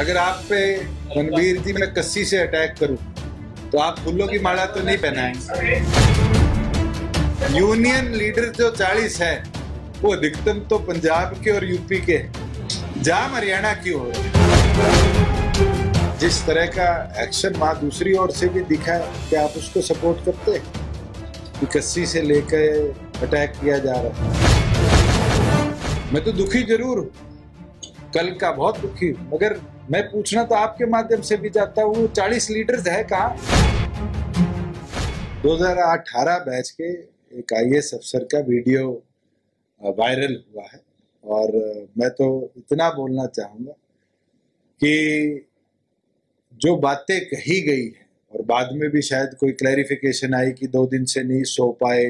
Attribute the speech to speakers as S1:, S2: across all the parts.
S1: अगर आप पे रणवीर जी मैं कस्सी से अटैक करूं तो आप फूलों की माला तो नहीं पहनाएंगे। यूनियन लीडर जो 40 है वो अधिकतम तो पंजाब के और यूपी के, जाम हरियाणा क्यों हो रहा है? जिस तरह का एक्शन वहां दूसरी ओर से भी दिखा है कि आप उसको सपोर्ट करते हैं कि कस्सी से लेकर अटैक किया जा रहा है। मैं तो दुखी जरूर हूं, कल का बहुत दुखी हूं, मगर मैं पूछना तो आपके माध्यम से भी चाहता हूं 40 लीडर्स है कहां? 2018 बैच के एक IAS अफसर का वीडियो वायरल हुआ है और मैं तो इतना बोलना चाहूंगा कि जो बातें कही गई है और बाद में भी शायद कोई क्लैरिफिकेशन आई कि 2 दिन से नहीं सो पाए,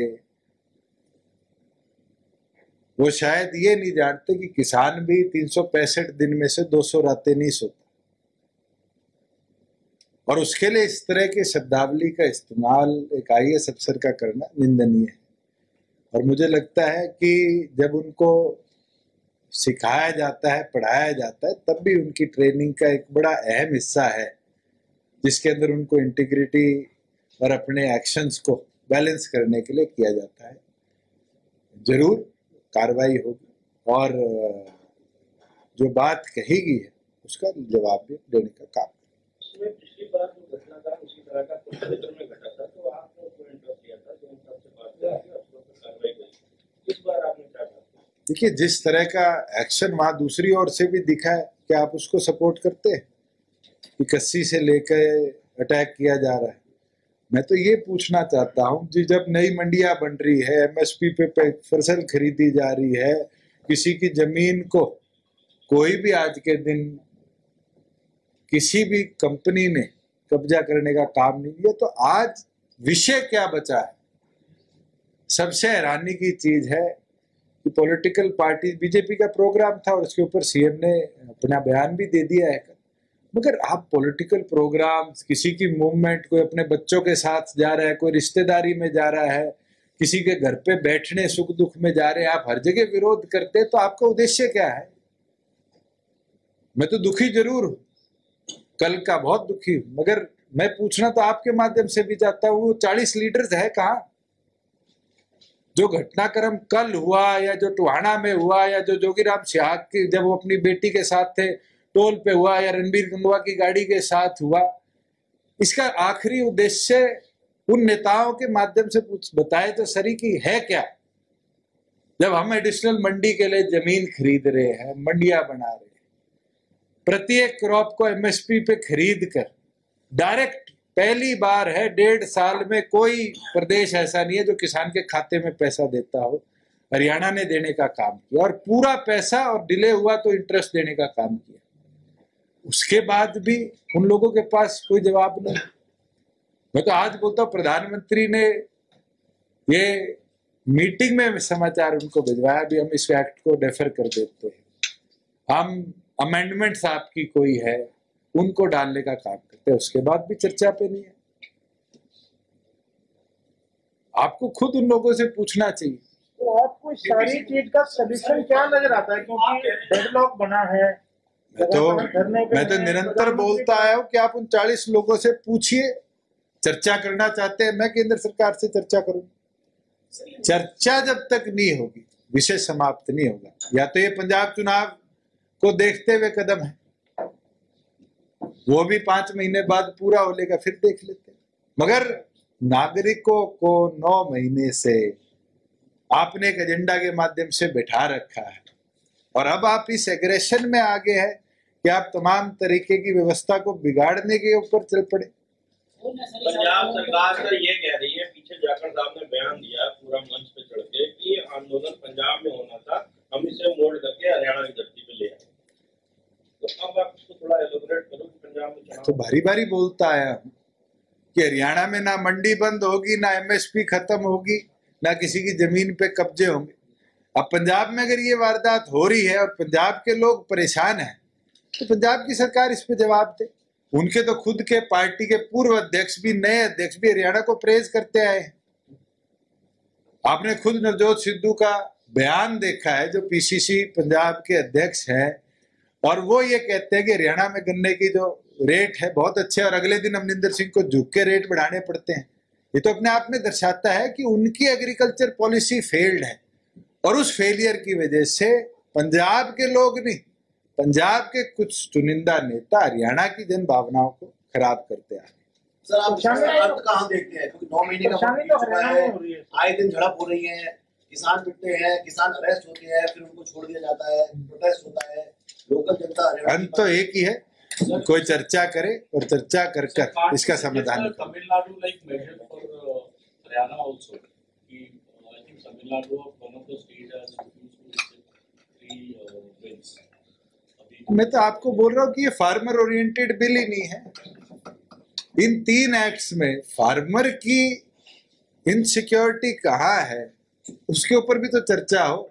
S1: वो शायद ये नहीं जानते कि किसान भी 365 दिन में से 200 रातें नहीं सोता और उसके लिए इस तरह की शब्दावली का इस्तेमाल एक IAS अफसर का करना निंदनीय है। और मुझे लगता है कि जब उनको सिखाया जाता है, पढ़ाया जाता है, तब भी उनकी ट्रेनिंग का एक बड़ा अहम हिस्सा है जिसके अंदर उनको इंटीग्रिटी और अपने एक्शंस को बैलेंस करने के लिए किया जाता है। जरूर कार्रवाई होगी और जो बात कही गई है उसका जवाब भी देने का काम।
S2: पिछली बार जो घटना था उसी तरह का कुरुक्षेत्र में घटा था तो आपने उसको इंटरेस्ट लिया था, जो सबसे बात की उस पर कार्रवाई करी। इस बार आपने क्या कहा?
S1: देखिए, जिस तरह का एक्शन वहां दूसरी ओर से भी दिखा है कि आप उसको सपोर्ट करते हैं कि कस्सी से लेकर अटैक किया जा रहा है। मैं तो ये पूछना चाहता हूं जी, जब नई मंडियां बन रही है, MSP पे फसल खरीदी जा रही है, किसी की जमीन को कोई भी आज के दिन किसी भी कंपनी ने कब्जा करने का काम नहीं किया, तो आज विषय क्या बचा है? सबसे हैरानी की चीज है कि पॉलिटिकल पार्टी, बीजेपी का प्रोग्राम था और उसके ऊपर CM ने अपना बयान भी दे दिया है, मगर आप पॉलिटिकल प्रोग्राम, किसी की मूवमेंट, कोई अपने बच्चों के साथ जा रहा है, कोई रिश्तेदारी में जा रहा है, किसी के घर पे बैठने सुख दुख में जा रहे हैं, आप हर जगह विरोध करते हैं, तो आपका उद्देश्य क्या है? मैं तो दुखी जरूर हूं, कल का बहुत दुखी हूं, मगर मैं पूछना तो आपके माध्यम से भी चाहता हूं 40 लीडर्स है कहां? जो घटनाक्रम कल हुआ या जो टोहाना में हुआ या जो जोगीराम सिहाग की जब वो अपनी बेटी के साथ थे टोल पे हुआ या रणबीर गंगवा की गाड़ी के साथ हुआ, इसका आखिरी उद्देश्य उन नेताओं के माध्यम से बताए तो सही कि है क्या? जब हम एडिशनल मंडी के लिए जमीन खरीद रहे हैं, मंडियां बना रहे हैं, प्रत्येक क्रॉप को MSP पे खरीद कर डायरेक्ट, पहली बार है 1.5 साल में कोई प्रदेश ऐसा नहीं है जो किसान के खाते में पैसा देता हो, हरियाणा ने देने का काम किया और पूरा पैसा, और डिले हुआ तो इंटरेस्ट देने का काम किया। उसके बाद भी उन लोगों के पास कोई जवाब नहीं। मैं तो आज बोलता हूं प्रधानमंत्री ने ये मीटिंग में समाचार उनको भिजवाया भी, हम इस एक्ट को डेफर कर देते हैं, हम अमेंडमेंट्स आपकी कोई है उनको डालने का काम करते हैं, उसके बाद भी चर्चा पे नहीं है। आपको खुद उन लोगों से पूछना चाहिए।
S3: तो आपको सारी चीज का सॉल्यूशन क्या नजर आता है, क्योंकि डेडलॉक बना है?
S1: मैं तो निरंतर बोलता आया हूं कि आप उन 40 लोगों से पूछिए, चर्चा करना चाहते हैं, मैं केंद्र सरकार से चर्चा करूंगा। चर्चा जब तक नहीं होगी विषय समाप्त नहीं होगा। या तो ये पंजाब चुनाव को देखते हुए कदम है, वो भी 5 महीने बाद पूरा हो लेगा, फिर देख लेते हैं, मगर नागरिकों को 9 महीने से आपने एक एजेंडा के माध्यम से बैठा रखा है और अब आप इस एग्रेशन में आगे हैं कि आप तमाम तरीके की व्यवस्था को बिगाड़ने के ऊपर चल पड़े।
S2: पंजाब सरकार तो ये कह रही है, पीछे जाकर साहब ने बयान दिया पूरा मंच पे चढ़ के कि आंदोलन पंजाब में होना था, हम इसे मोड़ करके हरियाणा की धरती पे ले आए। तो अब आप इसको थोड़ा एलोबरेट करो कि पंजाब में
S1: तो भारी भारी बोलता आया हूं कि हरियाणा में ना मंडी बंद होगी, ना MSP खत्म होगी, ना किसी की जमीन पे कब्जे होंगे। अब पंजाब में अगर ये वारदात हो रही है और पंजाब के लोग परेशान हैं, तो पंजाब की सरकार इस पे जवाब दे। उनके तो खुद के पार्टी के पूर्व अध्यक्ष भी, नए अध्यक्ष भी हरियाणा को प्रेज करते आए हैं। आपने खुद नवजोत सिद्धू का बयान देखा है, जो PCC पंजाब के अध्यक्ष हैं, और वो ये कहते हैं कि हरियाणा में गन्ने की जो रेट है बहुत अच्छे, और अगले दिन अमरिंदर सिंह को झुक के रेट बढ़ाने पड़ते हैं। ये तो अपने आप में दर्शाता है कि उनकी एग्रीकल्चर पॉलिसी फेल्ड है, और उस फेलियर की वजह से पंजाब के लोग नहीं, पंजाब के कुछ चुनिंदा नेता हरियाणा की जन भावनाओं को खराब करते हैं।
S4: सर आप अर्थ कहाँ देखते हैं, क्योंकि 9 महीने का वक्त बीत चुका है, आए दिन झड़प हो रही है, किसान पिटते हैं, किसान अरेस्ट होते हैं, फिर उनको छोड़ दिया जाता है, प्रोटेस्ट होता है, लोकल जनता।
S1: अंत तो एक ही है, कोई चर्चा करे और चर्चा कर कर इसका समाधान करे।
S5: Tamil Nadu like major for Haryana also कि I think Tamil Nadu one of the state has refused to receive 3 bills.
S1: मैं तो आपको बोल रहा हूँ कि ये फार्मर ओरिएंटेड बिल ही नहीं है। इन 3 एक्ट्स में फार्मर की इनसिक्योरिटी कहाँ है, उसके ऊपर भी तो चर्चा हो।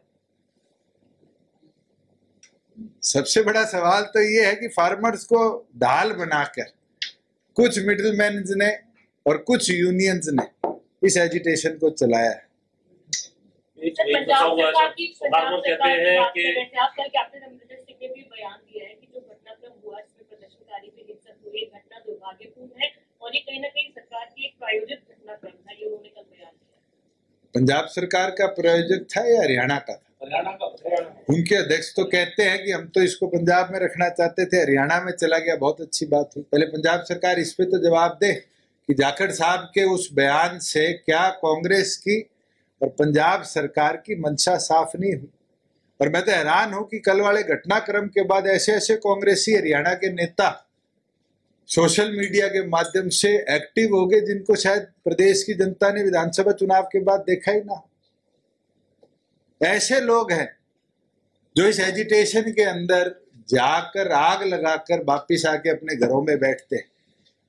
S1: सबसे बड़ा सवाल तो ये है कि फार्मर्स को ढाल बनाकर कुछ मिडिलमैन ने और कुछ यूनियंस ने इस एजिटेशन को चलाया है।
S6: पंजाब कहते हैं कि कैप्टन अमरिंदर सिंह ने भी बयान दिया है कि जो घटनाक्रम हुआ इसमें प्रदर्शनकारी भी हिंसक हुए, घटना दुर्भाग्यपूर्ण है और ये कहीं ना कहीं सरकार की एक प्रायोजित घटनाक्रम था, ये उन्होंने कल बयान दिया।
S1: पंजाब सरकार का प्रायोजित था या हरियाणा का था?
S5: हरियाणा का।
S1: उनके अध्यक्ष तो कहते हैं कि हम तो इसको पंजाब में रखना चाहते थे, हरियाणा में चला गया, बहुत अच्छी बात हुई। पहले पंजाब सरकार इस पे तो जवाब दे कि जाखड़ साहब के उस बयान से क्या कांग्रेस की और पंजाब सरकार की मंशा साफ नहीं हुई। और मैं तो हैरान हूं कि कल वाले घटनाक्रम के बाद ऐसे ऐसे कांग्रेसी हरियाणा के नेता सोशल मीडिया के माध्यम से एक्टिव हो गए जिनको शायद प्रदेश की जनता ने विधानसभा चुनाव के बाद देखा ही ना। ऐसे लोग हैं जो इस एजिटेशन के अंदर जाकर आग लगाकर वापिस आके अपने घरों में बैठते हैं।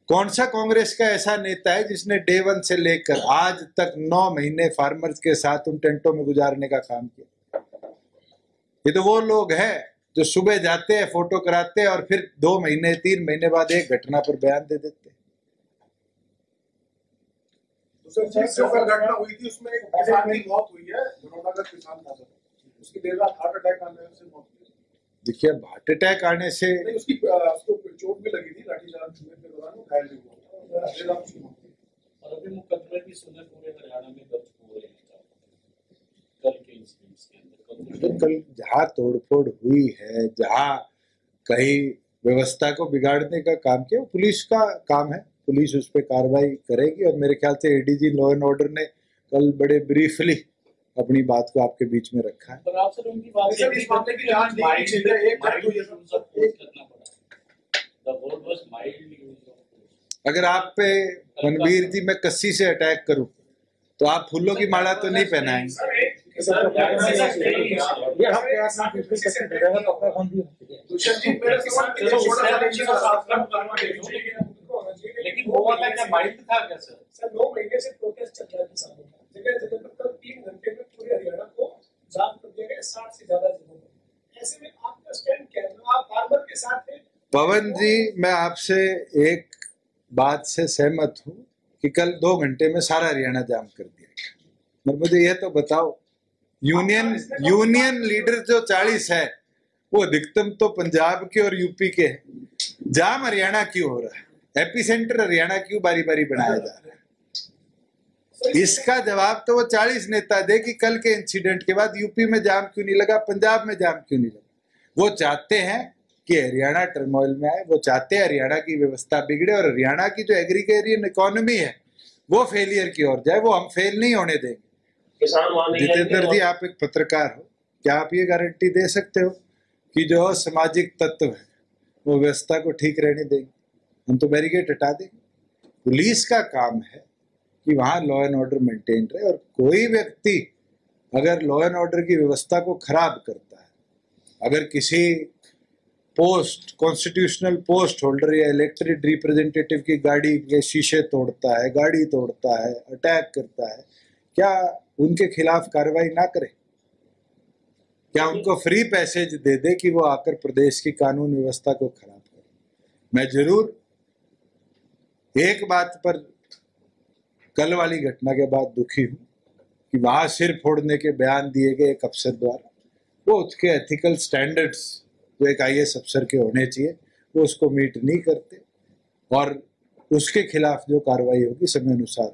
S1: कौन सा कांग्रेस का ऐसा नेता है जिसने डे 1 से लेकर आज तक 9 महीने फार्मर्स के साथ उन टेंटों में गुजारने का काम किया? ये तो वो लोग हैं जो सुबह जाते हैं, फोटो कराते हैं और फिर 2 महीने 3 महीने बाद एक घटना पर बयान दे देते हैं।
S7: घटना हुई थी उसमें एक किसान की मौत हुई है, धनौरा किसान था, उसकी देर रात हार्ट अटैक आने से मौत हुई।
S1: देखिए, हार्ट अटैक आने से
S7: उसकी चोट भी लगी थी, लाठीचार्ज के दौरान वो घायल भी हुआ देर रात उसकी मौत हुई।
S5: और अभी मुकदमे की सुनवाई पूरे हरियाणा में दर्ज हो रही है कल के इंसिडेंट्स के अंदर।
S1: कल जहाँ तोड़फोड़ हुई है, जहाँ कहीं व्यवस्था को बिगाड़ने का काम किया, पुलिस का काम है, पुलिस उस पर कार्रवाई करेगी। और मेरे ख्याल से एडीजी लॉ एंड ऑर्डर ने कल बड़े ब्रीफली अपनी बात को आपके बीच में रखा है।
S5: पर आप सर उनकी बात
S7: सर इस मामले की जांच नहीं की गई है, एक
S5: करना पड़ा। The word was mild use of force.
S1: अगर आप पे मनवीर जी मैं कस्सी से अटैक करूं तो आप फूलों की माला तो नहीं पहनाएंगे।
S5: लेकिन वो वाला क्या माइल्ड था क्या सर?
S7: सर 9 महीने से प्रोटेस्ट चल रहा है किसानों का, जगह जगह पर 3 घंटे में पूरे हरियाणा को जाम कर दिया गया, 60 से ज्यादा जगहों पर। ऐसे में आपका स्टैंड क्या है? आप फार्मर के साथ हैं?
S1: पवन जी, मैं आपसे एक बात से सहमत हूं कि कल 2 घंटे में सारा हरियाणा जाम कर दिया गया। मगर मुझे यह तो बताओ, यूनियन लीडर जो 40 है वो अधिकतम तो पंजाब के और यूपी के हैं। जाम हरियाणा क्यों हो रहा है? एपिसेंटर हरियाणा क्यों बारी बारी बनाया जा रहा है? इसका जवाब तो वो 40 नेता दे कि कल के इंसिडेंट के बाद यूपी में जाम क्यों नहीं लगा, पंजाब में जाम क्यों नहीं लगा। वो चाहते हैं कि हरियाणा टर्मोइल में आए, वो चाहते हैं हरियाणा की व्यवस्था बिगड़े और हरियाणा की जो एग्रीकल्चर इकोनॉमी है वो फेलियर की ओर जाए। वो हम फेल नहीं होने देंगे। जितेंद्र जी, आप एक पत्रकार हो, क्या आप ये गारंटी दे सकते हो कि जो सामाजिक तत्व है वो व्यवस्था को ठीक रहने देंगे? हम तो बैरिकेड हटा देंगे। पुलिस का काम है कि वहाँ लॉ एंड ऑर्डर मेंटेन रहे, और कोई व्यक्ति अगर लॉ एंड ऑर्डर की व्यवस्था को खराब करता है, अगर किसी पोस्ट, कॉन्स्टिट्यूशनल पोस्ट होल्डर या इलेक्टेड रिप्रेजेंटेटिव की गाड़ी के शीशे तोड़ता है, गाड़ी तोड़ता है, अटैक करता है, क्या उनके खिलाफ कार्रवाई ना करे? क्या उनको फ्री पैसेज दे दे कि वो आकर प्रदेश की कानून व्यवस्था को खराब करे? मैं जरूर एक बात पर कल वाली घटना के बाद दुखी हूं कि वहां सिर फोड़ने के बयान दिए गए एक अफसर द्वारा, वो उसके एथिकल स्टैंडर्ड्स वो एक IAS अफसर के होने चाहिए, वो उसको मीट नहीं करते और उसके खिलाफ जो कार्रवाई होगी समय अनुसार